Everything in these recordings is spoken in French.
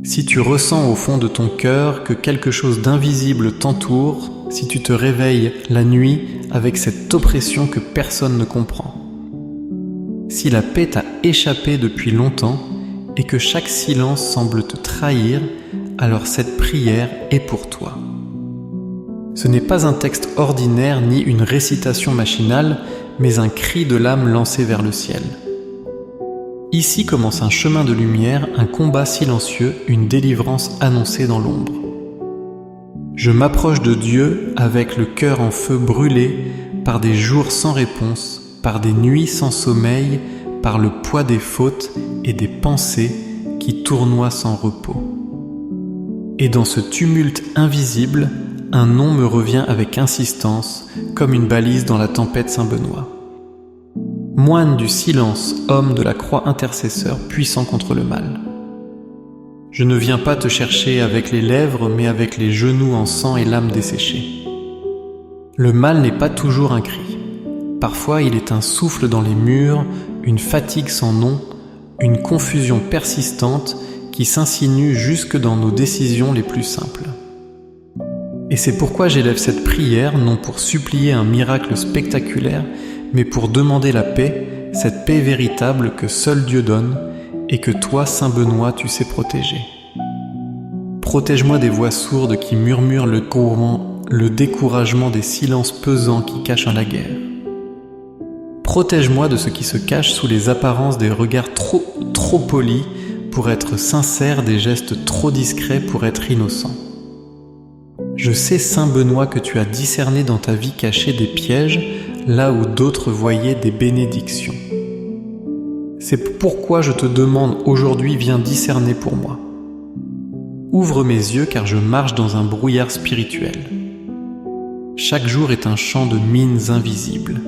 Si tu ressens au fond de ton cœur que quelque chose d'invisible t'entoure, si tu te réveilles la nuit avec cette oppression que personne ne comprend, si la paix t'a échappé depuis longtemps et que chaque silence semble te trahir, alors cette prière est pour toi. Ce n'est pas un texte ordinaire ni une récitation machinale, mais un cri de l'âme lancé vers le ciel. Ici commence un chemin de lumière, un combat silencieux, une délivrance annoncée dans l'ombre. Je m'approche de Dieu avec le cœur en feu brûlé par des jours sans réponse, par des nuits sans sommeil, par le poids des fautes et des pensées qui tournoient sans repos. Et dans ce tumulte invisible, un nom me revient avec insistance, comme une balise dans la tempête Saint-Benoît. Moine du silence, homme de la croix intercesseur, puissant contre le mal. Je ne viens pas te chercher avec les lèvres, mais avec les genoux en sang et l'âme desséchée. Le mal n'est pas toujours un cri. Parfois, il est un souffle dans les murs, une fatigue sans nom, une confusion persistante qui s'insinue jusque dans nos décisions les plus simples. Et c'est pourquoi j'élève cette prière, non pour supplier un miracle spectaculaire, mais pour demander la paix, cette paix véritable que seul Dieu donne et que toi, Saint Benoît, tu sais protéger. Protège-moi des voix sourdes qui murmurent le découragement des silences pesants qui cachent la guerre. Protège-moi de ce qui se cache sous les apparences des regards trop polis pour être sincères, des gestes trop discrets pour être innocents. Je sais, Saint Benoît, que tu as discerné dans ta vie cachée des pièges, là où d'autres voyaient des bénédictions. C'est pourquoi je te demande aujourd'hui, viens discerner pour moi. Ouvre mes yeux car je marche dans un brouillard spirituel. Chaque jour est un champ de mines invisibles.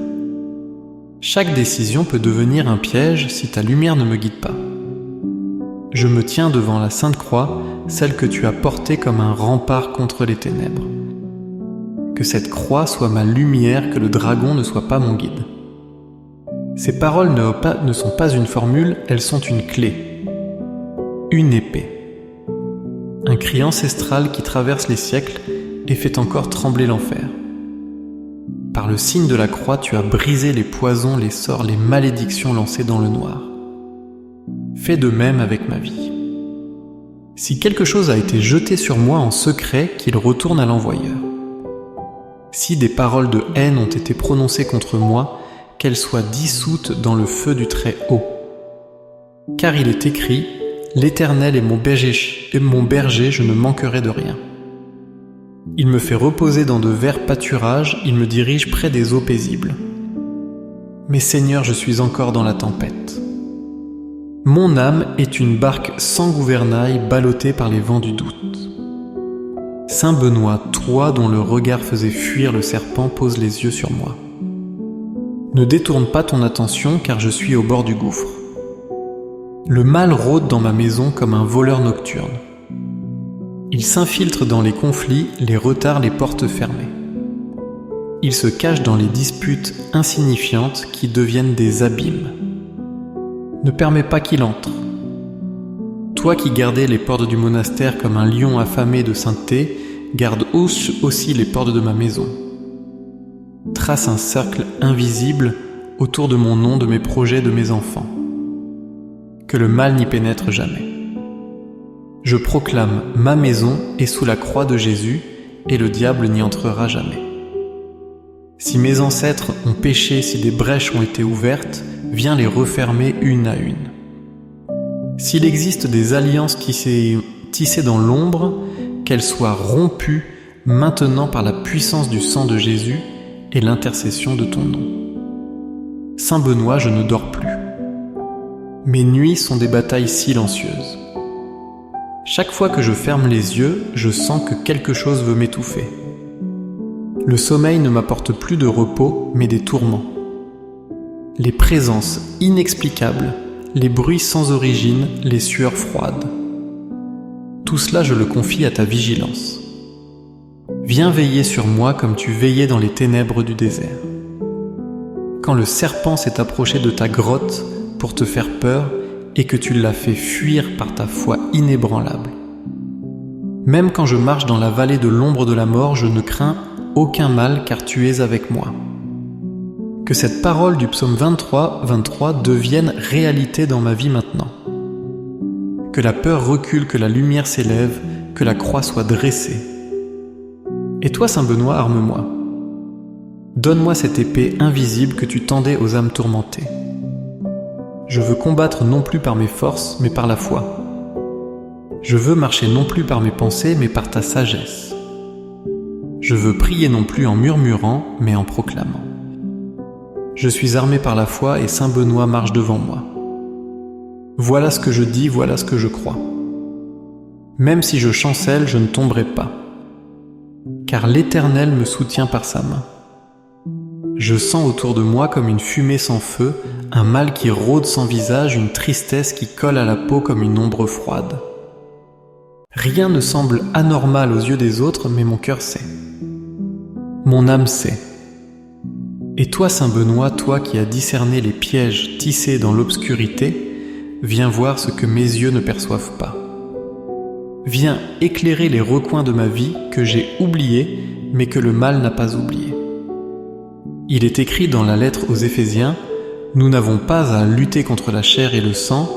Chaque décision peut devenir un piège si ta lumière ne me guide pas. Je me tiens devant la Sainte Croix, celle que tu as portée comme un rempart contre les ténèbres. Que cette croix soit ma lumière, que le dragon ne soit pas mon guide. Ces paroles ne sont pas une formule, elles sont une clé. Une épée. Un cri ancestral qui traverse les siècles et fait encore trembler l'enfer. Par le signe de la croix, tu as brisé les poisons, les sorts, les malédictions lancées dans le noir. Fais de même avec ma vie. Si quelque chose a été jeté sur moi en secret, qu'il retourne à l'envoyeur. Si des paroles de haine ont été prononcées contre moi, qu'elles soient dissoutes dans le feu du Très-Haut. Car il est écrit, l'Éternel est mon berger, je ne manquerai de rien. Il me fait reposer dans de verts pâturages, il me dirige près des eaux paisibles. Mais Seigneur, je suis encore dans la tempête. Mon âme est une barque sans gouvernail ballottée par les vents du doute. Saint Benoît, toi dont le regard faisait fuir le serpent, pose les yeux sur moi. Ne détourne pas ton attention car je suis au bord du gouffre. Le mal rôde dans ma maison comme un voleur nocturne. Il s'infiltre dans les conflits, les retards, les portes fermées. Il se cache dans les disputes insignifiantes qui deviennent des abîmes. Ne permets pas qu'il entre. Toi qui gardais les portes du monastère comme un lion affamé de sainteté, garde aussi les portes de ma maison. Trace un cercle invisible autour de mon nom, de mes projets, de mes enfants. Que le mal n'y pénètre jamais. Je proclame, ma maison est sous la croix de Jésus et le diable n'y entrera jamais. Si mes ancêtres ont péché, si des brèches ont été ouvertes, viens les refermer une à une. S'il existe des alliances tissées dans l'ombre, qu'elles soient rompues maintenant par la puissance du sang de Jésus et l'intercession de ton nom. Saint Benoît, je ne dors plus. Mes nuits sont des batailles silencieuses. Chaque fois que je ferme les yeux, je sens que quelque chose veut m'étouffer. Le sommeil ne m'apporte plus de repos, mais des tourments. Les présences inexplicables, les bruits sans origine, les sueurs froides. Tout cela, je le confie à ta vigilance. Viens veiller sur moi comme tu veillais dans les ténèbres du désert. Quand le serpent s'est approché de ta grotte pour te faire peur et que tu l'as fait fuir par ta foi inébranlable, Même quand je marche dans la vallée de l'ombre de la mort, je ne crains aucun mal car tu es avec moi. Que cette parole du psaume 23 devienne réalité dans ma vie maintenant. Que la peur recule, que la lumière s'élève, que la croix soit dressée. Et toi, Saint Benoît, arme-moi. Donne-moi cette épée invisible que tu tendais aux âmes tourmentées. Je veux combattre non plus par mes forces, mais par la foi. Je veux marcher non plus par mes pensées, mais par ta sagesse. Je veux prier non plus en murmurant, mais en proclamant. Je suis armé par la foi et Saint Benoît marche devant moi. Voilà ce que je dis, voilà ce que je crois. Même si je chancelle, je ne tomberai pas, car l'Éternel me soutient par sa main. Je sens autour de moi comme une fumée sans feu, un mal qui rôde sans visage, une tristesse qui colle à la peau comme une ombre froide. Rien ne semble anormal aux yeux des autres, mais mon cœur sait. Mon âme sait. Et toi, Saint Benoît, toi qui as discerné les pièges tissés dans l'obscurité, viens voir ce que mes yeux ne perçoivent pas. Viens éclairer les recoins de ma vie que j'ai oubliés, mais que le mal n'a pas oubliés. Il est écrit dans la lettre aux Éphésiens, « Nous n'avons pas à lutter contre la chair et le sang,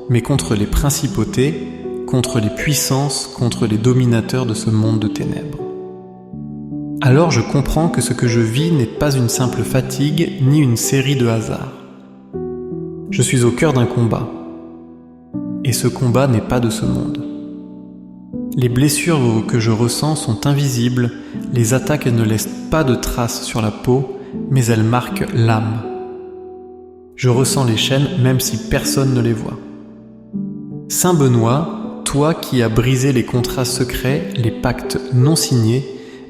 mais contre les principautés, contre les puissances, contre les dominateurs de ce monde de ténèbres. » Alors je comprends que ce que je vis n'est pas une simple fatigue, ni une série de hasards. Je suis au cœur d'un combat. Et ce combat n'est pas de ce monde. Les blessures que je ressens sont invisibles, les attaques ne laissent pas de traces sur la peau, mais elles marquent l'âme. Je ressens les chaînes même si personne ne les voit. Saint Benoît, toi qui as brisé les contrats secrets, les pactes non signés,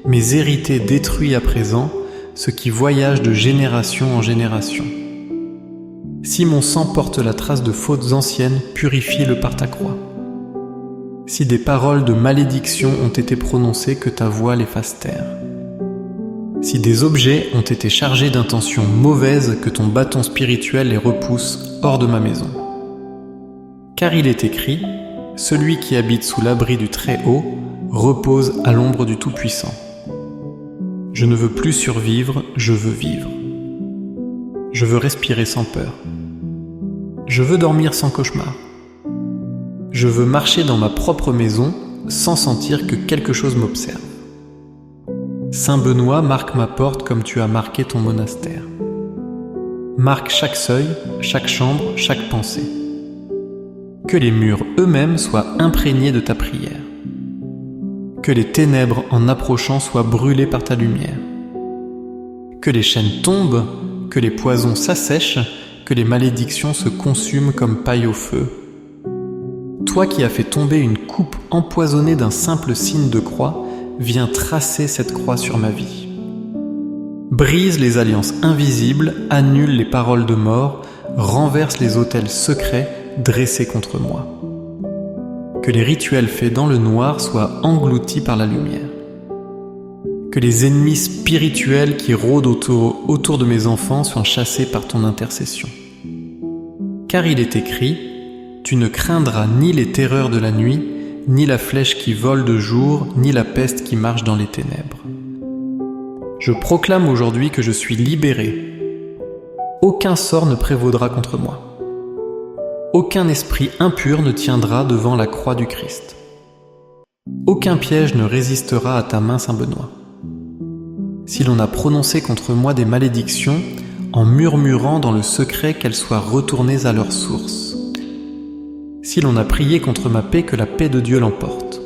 mes hérités détruits à présent, ce qui voyage de génération en génération. Si mon sang porte la trace de fautes anciennes, purifie-le par ta croix. Si des paroles de malédiction ont été prononcées, que ta voix les fasse taire. Si des objets ont été chargés d'intentions mauvaises, que ton bâton spirituel les repousse hors de ma maison. Car il est écrit, « Celui qui habite sous l'abri du Très-Haut repose à l'ombre du Tout-Puissant. » Je ne veux plus survivre, je veux vivre. Je veux respirer sans peur. Je veux dormir sans cauchemar. Je veux marcher dans ma propre maison sans sentir que quelque chose m'observe. Saint Benoît, marque ma porte comme tu as marqué ton monastère. Marque chaque seuil, chaque chambre, chaque pensée. Que les murs eux-mêmes soient imprégnés de ta prière. Que les ténèbres en approchant soient brûlées par ta lumière. Que les chaînes tombent, que les poisons s'assèchent, que les malédictions se consument comme paille au feu. Toi qui as fait tomber une coupe empoisonnée d'un simple signe de croix, viens tracer cette croix sur ma vie. Brise les alliances invisibles, annule les paroles de mort, renverse les autels secrets dressés contre moi. Que les rituels faits dans le noir soient engloutis par la lumière. Que les ennemis spirituels qui rôdent autour de mes enfants soient chassés par ton intercession. Car il est écrit, « Tu ne craindras ni les terreurs de la nuit, ni la flèche qui vole de jour, ni la peste qui marche dans les ténèbres. » Je proclame aujourd'hui que je suis libéré. Aucun sort ne prévaudra contre moi. Aucun esprit impur ne tiendra devant la croix du Christ. Aucun piège ne résistera à ta main, Saint Benoît. Si l'on a prononcé contre moi des malédictions, en murmurant dans le secret qu'elles soient retournées à leur source. Si l'on a prié contre ma paix, que la paix de Dieu l'emporte.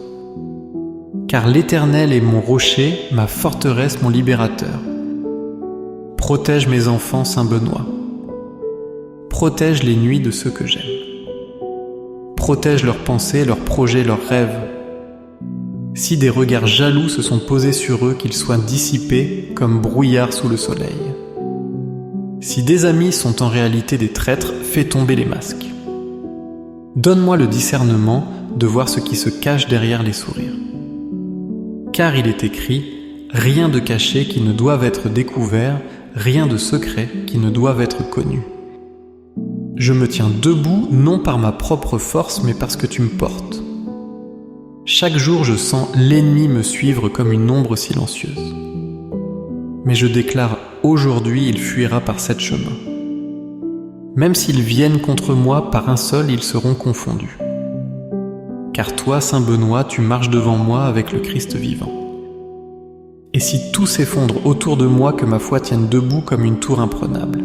Car l'Éternel est mon rocher, ma forteresse, mon libérateur. Protège mes enfants, Saint Benoît. Protège les nuits de ceux que j'aime. Protège leurs pensées, leurs projets, leurs rêves. Si des regards jaloux se sont posés sur eux, qu'ils soient dissipés comme brouillard sous le soleil. Si des amis sont en réalité des traîtres, fais tomber les masques. Donne-moi le discernement de voir ce qui se cache derrière les sourires. Car il est écrit, rien de caché qui ne doive être découvert, rien de secret qui ne doive être connu. Je me tiens debout non par ma propre force, mais parce que tu me portes. Chaque jour, je sens l'ennemi me suivre comme une ombre silencieuse. Mais je déclare aujourd'hui, il fuira par 7 chemins. Même s'ils viennent contre moi, par un seul, ils seront confondus. Car toi, Saint Benoît, tu marches devant moi avec le Christ vivant. Et si tout s'effondre autour de moi, que ma foi tienne debout comme une tour imprenable.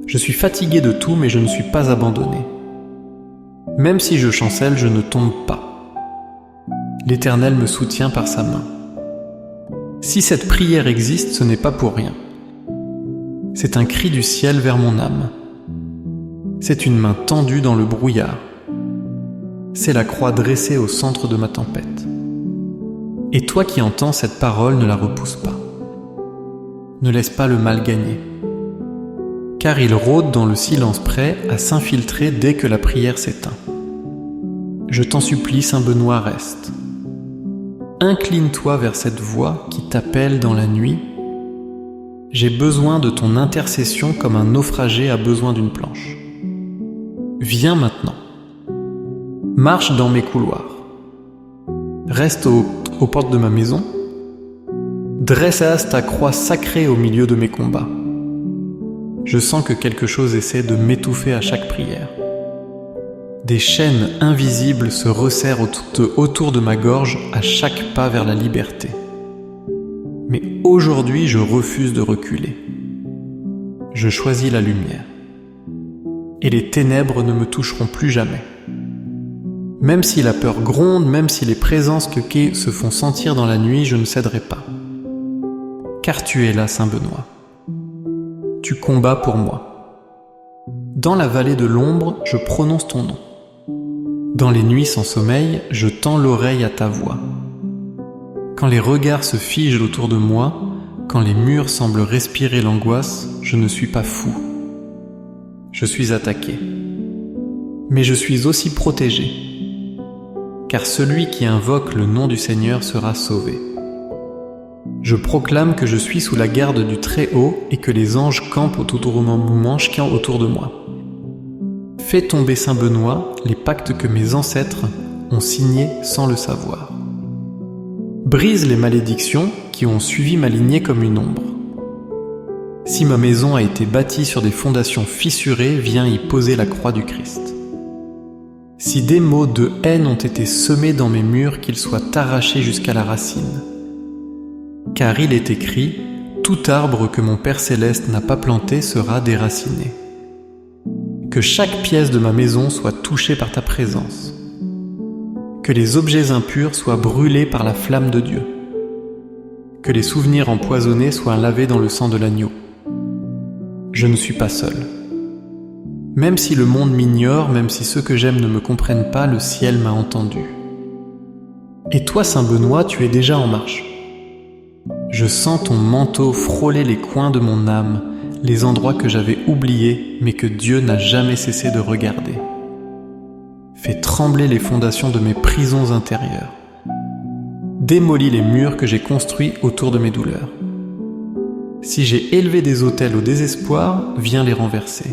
Je suis fatigué de tout, mais je ne suis pas abandonné. Même si je chancelle, je ne tombe pas. L'Éternel me soutient par sa main. Si cette prière existe, ce n'est pas pour rien. C'est un cri du ciel vers mon âme. C'est une main tendue dans le brouillard. C'est la croix dressée au centre de ma tempête. Et toi qui entends cette parole, ne la repousse pas. Ne laisse pas le mal gagner. Car il rôde dans le silence prêt à s'infiltrer dès que la prière s'éteint. Je t'en supplie, Saint Benoît, reste. Incline-toi vers cette voix qui t'appelle dans la nuit. J'ai besoin de ton intercession comme un naufragé a besoin d'une planche. Viens maintenant. Marche dans mes couloirs. Reste aux portes de ma maison. Dressasse ta croix sacrée au milieu de mes combats. Je sens que quelque chose essaie de m'étouffer à chaque prière. Des chaînes invisibles se resserrent autour de ma gorge à chaque pas vers la liberté. Mais aujourd'hui, je refuse de reculer. Je choisis la lumière. Et les ténèbres ne me toucheront plus jamais. Même si la peur gronde, même si les présences se font sentir dans la nuit, je ne céderai pas. Car tu es là, Saint Benoît. Tu combats pour moi. Dans la vallée de l'ombre, je prononce ton nom. Dans les nuits sans sommeil, je tends l'oreille à ta voix. Quand les regards se figent autour de moi, quand les murs semblent respirer l'angoisse, je ne suis pas fou. Je suis attaqué. Mais je suis aussi protégé. Car celui qui invoque le nom du Seigneur sera sauvé. Je proclame que je suis sous la garde du Très-Haut et que les anges campent autour de moi. Fais tomber Saint Benoît les pactes que mes ancêtres ont signés sans le savoir. Brise les malédictions qui ont suivi ma lignée comme une ombre. Si ma maison a été bâtie sur des fondations fissurées, viens y poser la croix du Christ. Si des mots de haine ont été semés dans mes murs, qu'ils soient arrachés jusqu'à la racine. Car il est écrit, tout arbre que mon Père Céleste n'a pas planté sera déraciné. Que chaque pièce de ma maison soit touchée par ta présence. Que les objets impurs soient brûlés par la flamme de Dieu. Que les souvenirs empoisonnés soient lavés dans le sang de l'agneau. Je ne suis pas seul. Même si le monde m'ignore, même si ceux que j'aime ne me comprennent pas, le ciel m'a entendu. Et toi, Saint Benoît, tu es déjà en marche. Je sens ton manteau frôler les coins de mon âme, les endroits que j'avais oubliés, mais que Dieu n'a jamais cessé de regarder. Fais trembler les fondations de mes prisons intérieures. Démolis les murs que j'ai construits autour de mes douleurs. Si j'ai élevé des autels au désespoir, viens les renverser.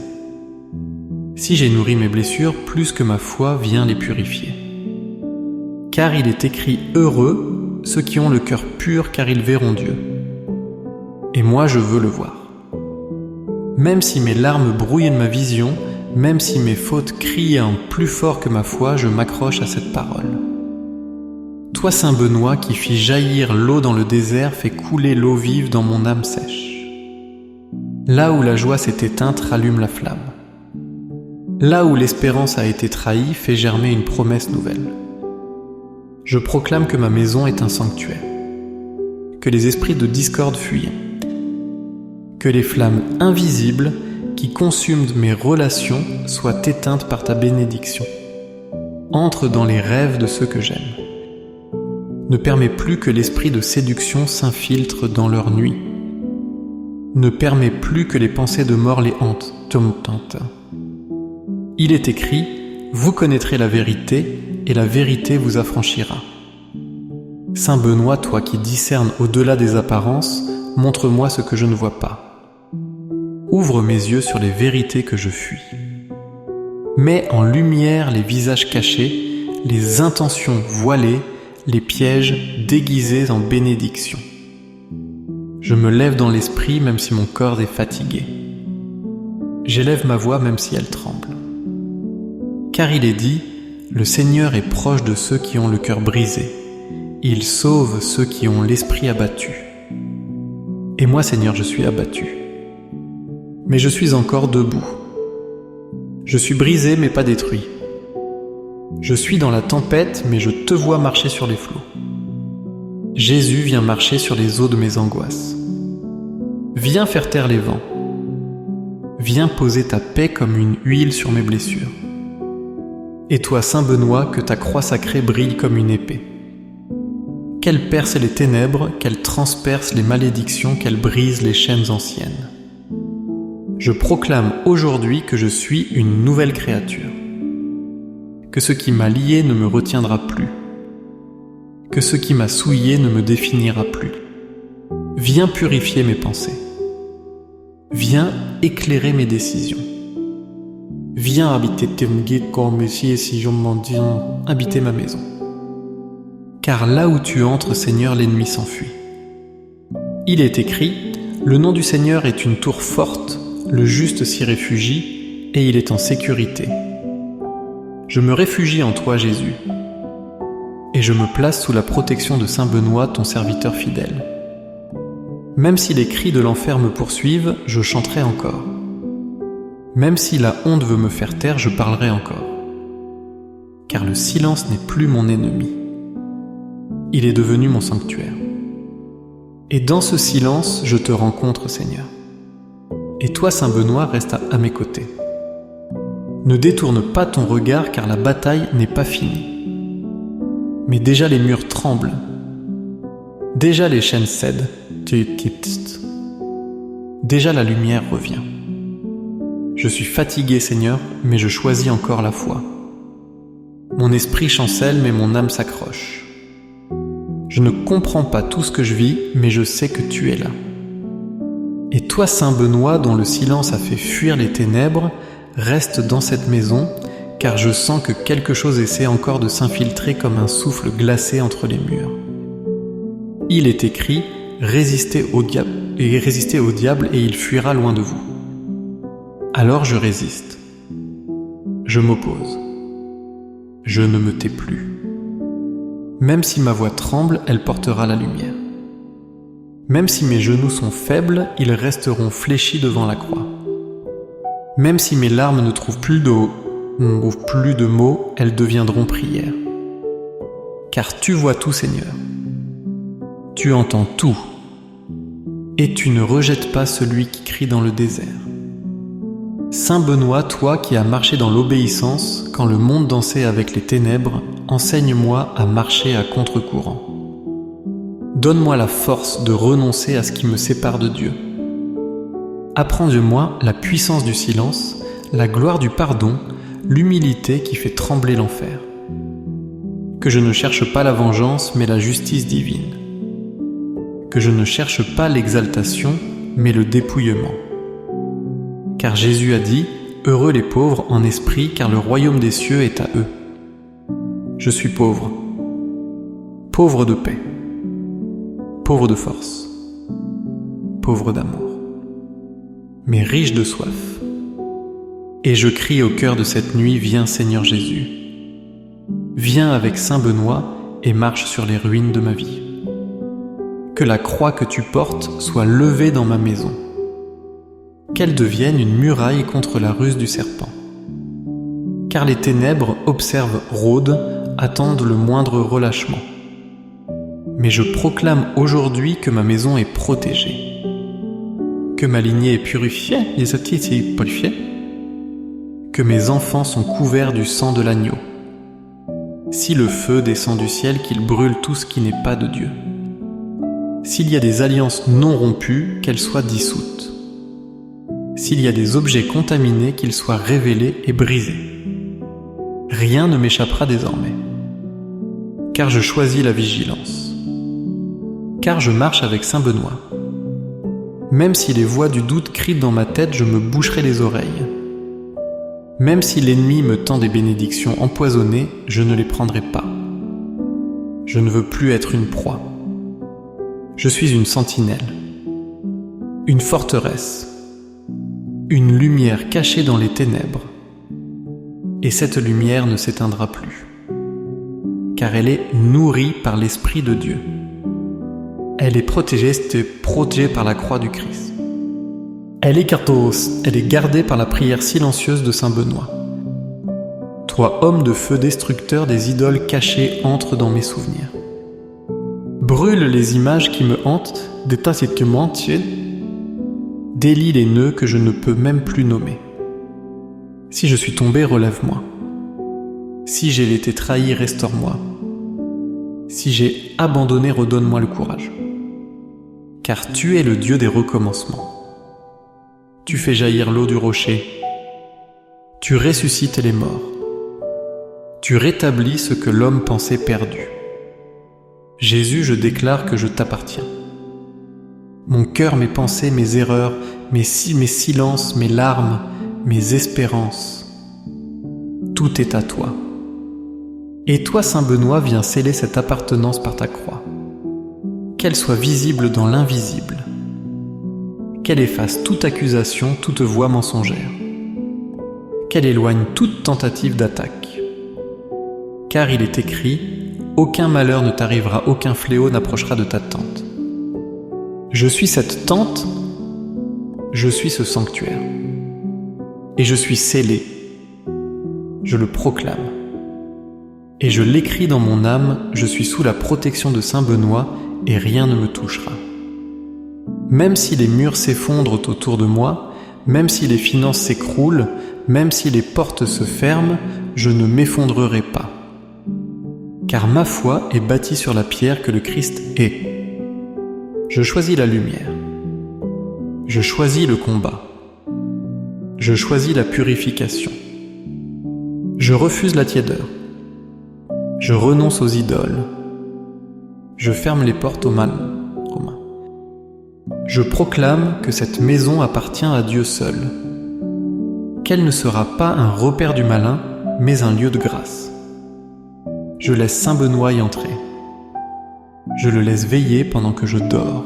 Si j'ai nourri mes blessures, plus que ma foi, viens les purifier. Car il est écrit « Heureux ceux qui ont le cœur pur, car ils verront Dieu. » Et moi, je veux le voir. Même si mes larmes brouillent ma vision, même si mes fautes crient plus fort que ma foi, je m'accroche à cette parole. Toi, Saint Benoît, qui fit jaillir l'eau dans le désert, fais couler l'eau vive dans mon âme sèche. Là où la joie s'est éteinte, rallume la flamme. Là où l'espérance a été trahie, fais germer une promesse nouvelle. Je proclame que ma maison est un sanctuaire, que les esprits de discorde fuient, que les flammes invisibles qui consument mes relations soient éteintes par ta bénédiction. Entre dans les rêves de ceux que j'aime. Ne permets plus que l'esprit de séduction s'infiltre dans leur nuit. Ne permets plus que les pensées de mort les hantent. Il est écrit, vous connaîtrez la vérité, et la vérité vous affranchira. Saint Benoît, toi qui discernes au-delà des apparences, montre-moi ce que je ne vois pas. Ouvre mes yeux sur les vérités que je fuis. Mets en lumière les visages cachés, les intentions voilées, les pièges déguisés en bénédictions. Je me lève dans l'esprit même si mon corps est fatigué. J'élève ma voix même si elle tremble. Car il est dit, le Seigneur est proche de ceux qui ont le cœur brisé. Il sauve ceux qui ont l'esprit abattu. Et moi, Seigneur, je suis abattu. Mais je suis encore debout. Je suis brisé mais pas détruit. Je suis dans la tempête mais je te vois marcher sur les flots. Jésus vient marcher sur les eaux de mes angoisses. Viens faire taire les vents. Viens poser ta paix comme une huile sur mes blessures. Et toi, Saint Benoît, que ta croix sacrée brille comme une épée. Qu'elle perce les ténèbres, qu'elle transperce les malédictions, qu'elle brise les chaînes anciennes. Je proclame aujourd'hui que je suis une nouvelle créature. Que ce qui m'a lié ne me retiendra plus. Que ce qui m'a souillé ne me définira plus. Viens purifier mes pensées. Viens éclairer mes décisions. Viens habiter habiter ma maison. Car là où tu entres, Seigneur, l'ennemi s'enfuit. Il est écrit, le nom du Seigneur est une tour forte, le juste s'y réfugie, et il est en sécurité. Je me réfugie en toi, Jésus, et je me place sous la protection de Saint Benoît, ton serviteur fidèle. Même si les cris de l'enfer me poursuivent, je chanterai encore. Même si la honte veut me faire taire, je parlerai encore. Car le silence n'est plus mon ennemi. Il est devenu mon sanctuaire. Et dans ce silence, je te rencontre, Seigneur. Et toi, Saint Benoît, reste à mes côtés. Ne détourne pas ton regard, car la bataille n'est pas finie. Mais déjà les murs tremblent. Déjà les chaînes cèdent. Déjà la lumière revient. Je suis fatigué, Seigneur, mais je choisis encore la foi. Mon esprit chancelle, mais mon âme s'accroche. Je ne comprends pas tout ce que je vis, mais je sais que tu es là. Et toi, Saint Benoît, dont le silence a fait fuir les ténèbres, reste dans cette maison, car je sens que quelque chose essaie encore de s'infiltrer comme un souffle glacé entre les murs. Il est écrit, résistez au diable et il fuira loin de vous. Alors je résiste. Je m'oppose. Je ne me tais plus. Même si ma voix tremble, elle portera la lumière. Même si mes genoux sont faibles, ils resteront fléchis devant la croix. Même si mes larmes ne trouvent plus de mots, elles deviendront prières. Car tu vois tout, Seigneur. Tu entends tout. Et tu ne rejettes pas celui qui crie dans le désert. Saint Benoît, toi qui as marché dans l'obéissance, quand le monde dansait avec les ténèbres, enseigne-moi à marcher à contre-courant. Donne-moi la force de renoncer à ce qui me sépare de Dieu. Apprends-moi la puissance du silence, la gloire du pardon, l'humilité qui fait trembler l'enfer. Que je ne cherche pas la vengeance, mais la justice divine. Que je ne cherche pas l'exaltation, mais le dépouillement. Car Jésus a dit, heureux les pauvres en esprit, car le royaume des cieux est à eux. Je suis pauvre, pauvre de paix, pauvre de force, pauvre d'amour, mais riche de soif. Et je crie au cœur de cette nuit, viens Seigneur Jésus, viens avec Saint Benoît et marche sur les ruines de ma vie. Que la croix que tu portes soit levée dans ma maison. Qu'elle devienne une muraille contre la ruse du serpent. Car les ténèbres observent, rôdent, attendent le moindre relâchement. Mais je proclame aujourd'hui que ma maison est protégée. Que ma lignée est purifiée, que mes enfants sont couverts du sang de l'agneau. Si le feu descend du ciel, qu'il brûle tout ce qui n'est pas de Dieu. S'il y a des alliances non rompues, qu'elles soient dissoutes. S'il y a des objets contaminés, qu'ils soient révélés et brisés. Rien ne m'échappera désormais. Car je choisis la vigilance. Car je marche avec Saint Benoît. Même si les voix du doute crient dans ma tête, je me boucherai les oreilles. Même si l'ennemi me tend des bénédictions empoisonnées, je ne les prendrai pas. Je ne veux plus être une proie. Je suis une sentinelle, une forteresse, une lumière cachée dans les ténèbres. Et cette lumière ne s'éteindra plus, car elle est nourrie par l'Esprit de Dieu. Elle est protégée par la croix du Christ. Elle est cartos, elle est gardée par la prière silencieuse de Saint Benoît. Toi, homme de feu destructeur des idoles cachées, entre dans mes souvenirs. Brûle les images qui me hantent, détache que m'entiennent, délie les nœuds que je ne peux même plus nommer. Si je suis tombé, relève-moi. Si j'ai été trahi, restaure-moi. Si j'ai abandonné, redonne-moi le courage. Car tu es le Dieu des recommencements. Tu fais jaillir l'eau du rocher. Tu ressuscites les morts. Tu rétablis ce que l'homme pensait perdu. Jésus, je déclare que je t'appartiens. Mon cœur, mes pensées, mes erreurs, mes silences, mes larmes, mes espérances, tout est à toi. Et toi, Saint Benoît, viens sceller cette appartenance par ta croix. Qu'elle soit visible dans l'invisible. Qu'elle efface toute accusation, toute voix mensongère. Qu'elle éloigne toute tentative d'attaque. Car il est écrit, aucun malheur ne t'arrivera, aucun fléau n'approchera de ta tente. Je suis cette tente, je suis ce sanctuaire. Et je suis scellé. Je le proclame. Et je l'écris dans mon âme, je suis sous la protection de Saint Benoît et rien ne me touchera. Même si les murs s'effondrent autour de moi, même si les finances s'écroulent, même si les portes se ferment, je ne m'effondrerai pas. Car ma foi est bâtie sur la pierre que le Christ est. Je choisis la lumière. Je choisis le combat. Je choisis la purification. Je refuse la tiédeur. Je renonce aux idoles. Je ferme les portes au mal. Je proclame que cette maison appartient à Dieu seul, qu'elle ne sera pas un repère du malin, mais un lieu de grâce. Je laisse Saint Benoît y entrer. Je le laisse veiller pendant que je dors.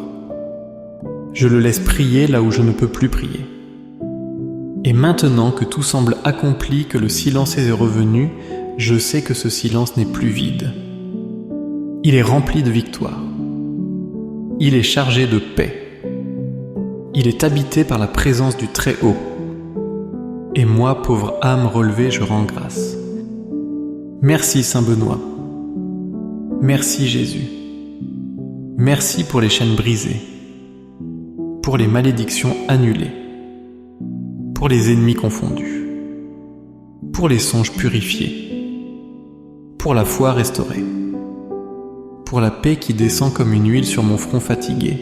Je le laisse prier là où je ne peux plus prier. Et maintenant que tout semble accompli, que le silence est revenu, je sais que ce silence n'est plus vide. Il est rempli de victoire. Il est chargé de paix. Il est habité par la présence du Très-Haut. Et moi, pauvre âme relevée, je rends grâce. Merci Saint Benoît. Merci Jésus. Merci pour les chaînes brisées, pour les malédictions annulées, pour les ennemis confondus, pour les songes purifiés, pour la foi restaurée, pour la paix qui descend comme une huile sur mon front fatigué.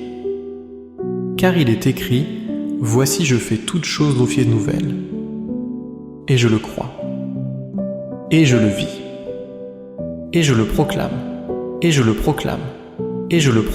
Car il est écrit, « Voici je fais toutes choses aux nouvelles. » Et je le crois. Et je le vis. Et je le proclame. Et je le proclame. Et je le proclame.